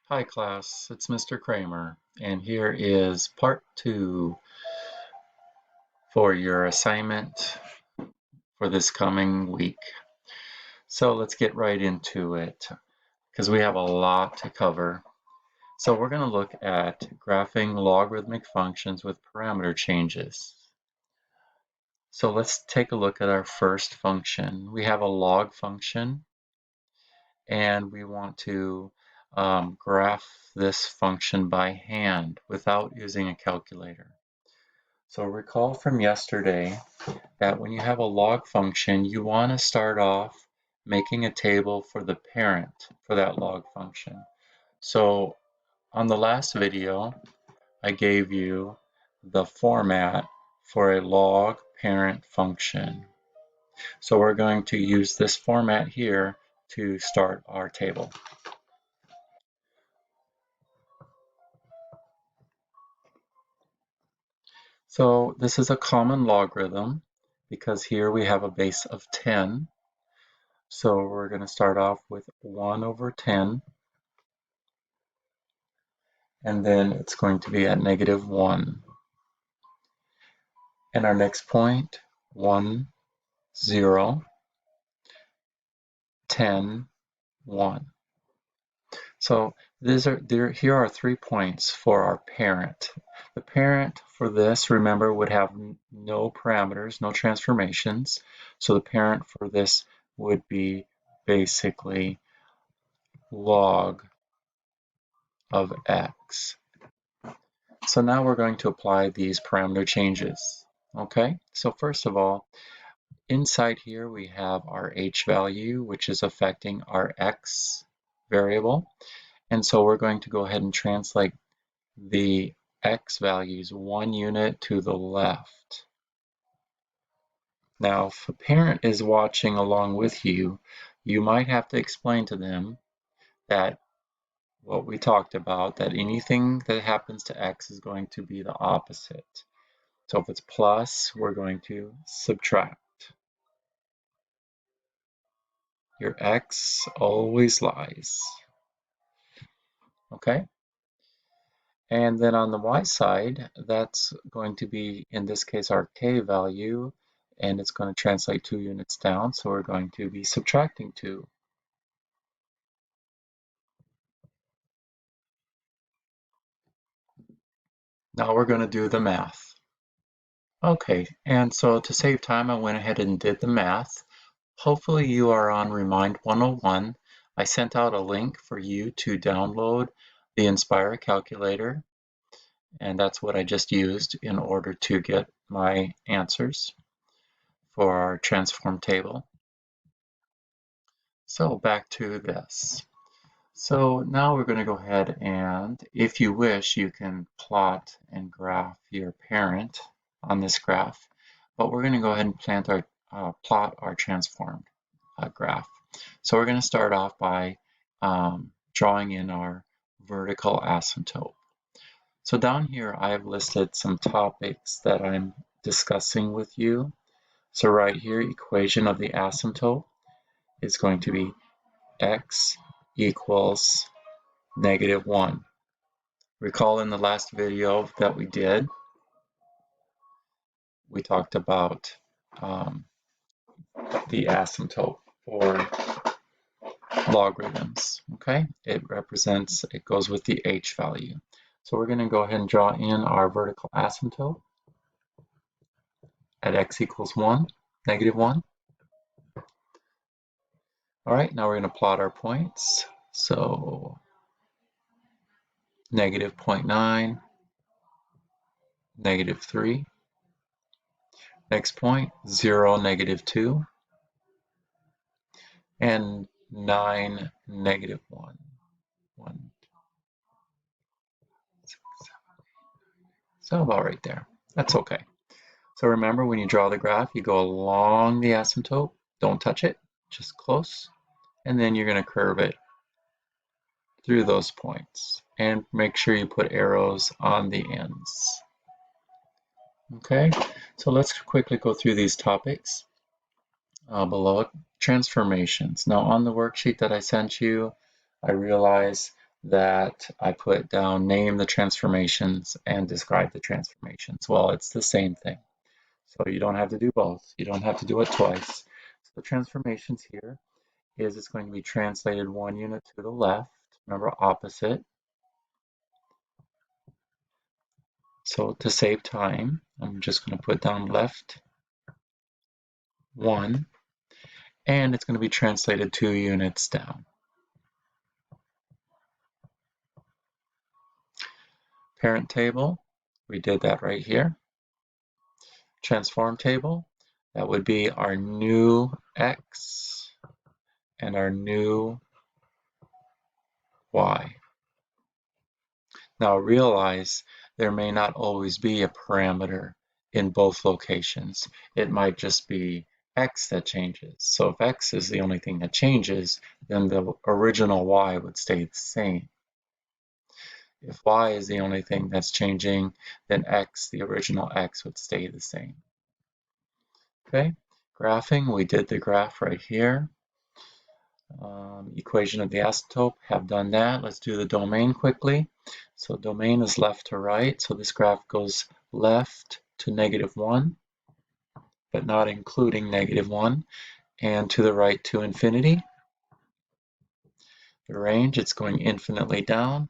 Hi class, it's Mr. Kramer, and here is part 2 for your assignment for this coming week. So let's get right into it because we have a lot to cover. So we're going to look at graphing logarithmic functions with parameter changes. So let's take a look at our first function. We have a log function, and we want to graph this function by hand without using a calculator. So recall from yesterday that when you have a log function, you want to start off making a table for the parent for that log function. So on the last video, I gave you the format for a log parent function. So we're going to use this format here to start our table. So this is a common logarithm because here we have a base of 10. So we're going to start off with 1 over 10, and then it's going to be at negative 1. And our next point, 1, 0, 10, 1. So here are 3 points for our parent. The parent for this, remember, would have no parameters, no transformations. So the parent for this would be basically log of x. So now we're going to apply these parameter changes. Okay, so first of all, inside here we have our h value, which is affecting our x variable. And so we're going to go ahead and translate the x values 1 unit to the left. Now, if a parent is watching along with you, you might have to explain to them that what we talked about, that anything that happens to x is going to be the opposite. So if it's plus, we're going to subtract. Your x always lies. Okay? And then on the y side, that's going to be, in this case, our k value, and it's going to translate 2 units down, so we're going to be subtracting 2. Now we're going to do the math. Okay, and so to save time, I went ahead and did the math. Hopefully you are on Remind 101. I sent out a link for you to download the Inspire calculator, and that's what I just used in order to get my answers for our transform table. So back to this. So now we're going to go ahead and, if you wish, you can plot and graph your parent on this graph, but we're going to go ahead and plot our transformed graph. So we're going to start off by drawing in our vertical asymptote. So down here I have listed some topics that I'm discussing with you. So right here, equation of the asymptote is going to be x equals negative 1. Recall in the last video that we did, we talked about the asymptote for logarithms, okay? It goes with the h value. So we're going to go ahead and draw in our vertical asymptote at x equals 1, negative 1. All right, now we're going to plot our points. So negative 0.9, negative 3. Next point, 0, negative 2. And 9, negative 1. 1, 6, 7. So about right there. That's okay. So remember, when you draw the graph, you go along the asymptote. Don't touch it, just close. And then you're going to curve it through those points. And make sure you put arrows on the ends. Okay, so let's quickly go through these topics. Below it, transformations. Now on the worksheet that I sent you, I realize that I put down name the transformations and describe the transformations. Well, it's the same thing. So you don't have to do both. You don't have to do it twice. So the transformations here is it's going to be translated 1 unit to the left. Remember opposite. So to save time, I'm just going to put down left 1, and it's going to be translated 2 units down. Parent table, we did that right here. Transform table, that would be our new x and our new y. Now realize there may not always be a parameter in both locations. It might just be x that changes. So if x is the only thing that changes, then the original y would stay the same. If y is the only thing that's changing, then x, the original x, would stay the same. Okay, graphing, we did the graph right here. Equation of the asymptote, have done that. Let's do the domain quickly. So domain is left to right, so this graph goes left to -1, but not including -1, and to the right to infinity. The range, it's going infinitely down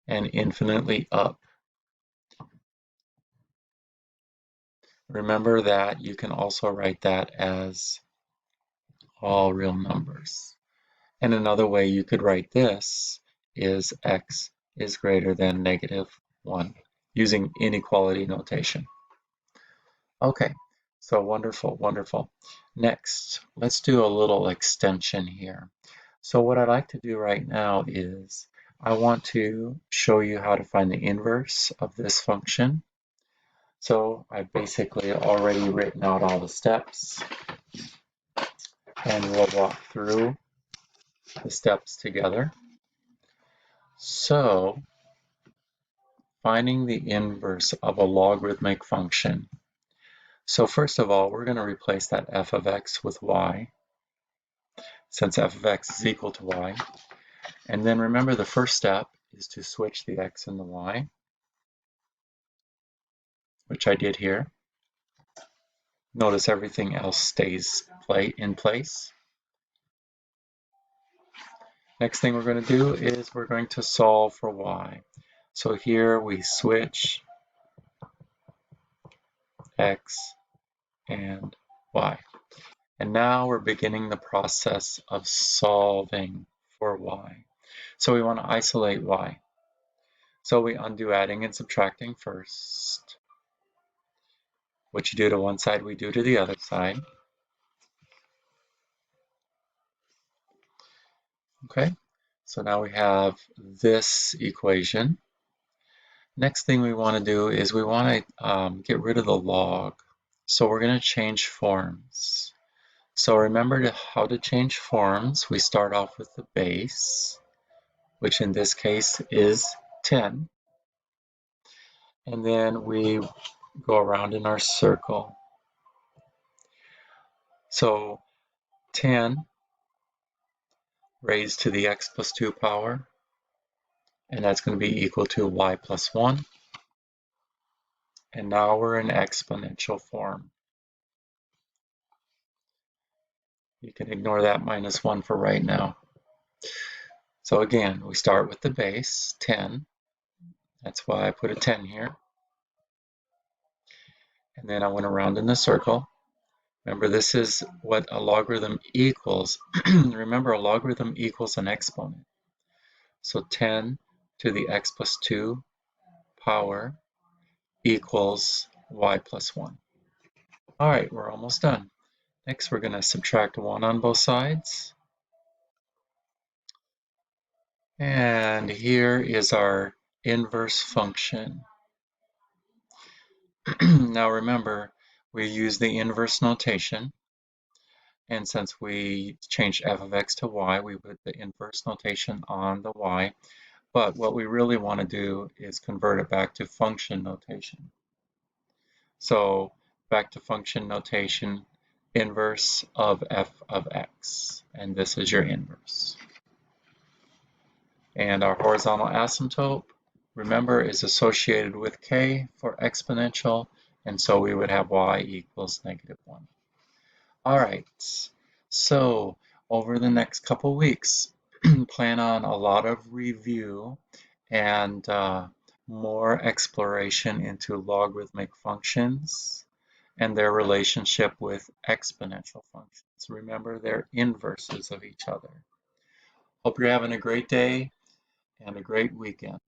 and infinitely up. Remember that you can also write that as all real numbers. And another way you could write this is x is greater than -1 using inequality notation. Okay, so wonderful, wonderful. Next, let's do a little extension here. So what I'd like to do right now is I want to show you how to find the inverse of this function. So I've basically already written out all the steps, and we'll walk through the steps together. So finding the inverse of a logarithmic function. So first of all, we're going to replace that f of x with y, since f of x is equal to y. And then remember, the first step is to switch the x and the y, which I did here. Notice everything else stays in place. Next thing we're going to do is we're going to solve for y. So here we switch x and y. And now we're beginning the process of solving for y. So we want to isolate y. So we undo adding and subtracting first. What you do to one side, we do to the other side. Okay, so now we have this equation. Next thing we want to do is we want to get rid of the log. So we're going to change forms. So remember how to change forms. We start off with the base, which in this case is 10. And then we go around in our circle. So 10 raised to the x plus 2 power, and that's going to be equal to y plus 1. And now we're in exponential form. You can ignore that minus 1 for right now. So again, we start with the base, 10. That's why I put a 10 here. And then I went around in the circle. Remember, this is what a logarithm equals. Remember, a logarithm equals an exponent. So 10 to the x plus 2 power equals y plus 1. All right, we're almost done. Next, we're going to subtract 1 on both sides. And here is our inverse function. Now remember, we use the inverse notation. And since we changed f of x to y, we put the inverse notation on the y. But what we really want to do is convert it back to function notation. So back to function notation, inverse of f of x. And this is your inverse. And our horizontal asymptote, remember, is associated with k for exponential, and so we would have y equals -1. All right, so over the next couple weeks, plan on a lot of review and more exploration into logarithmic functions and their relationship with exponential functions. Remember, they're inverses of each other. Hope you're having a great day and a great weekend.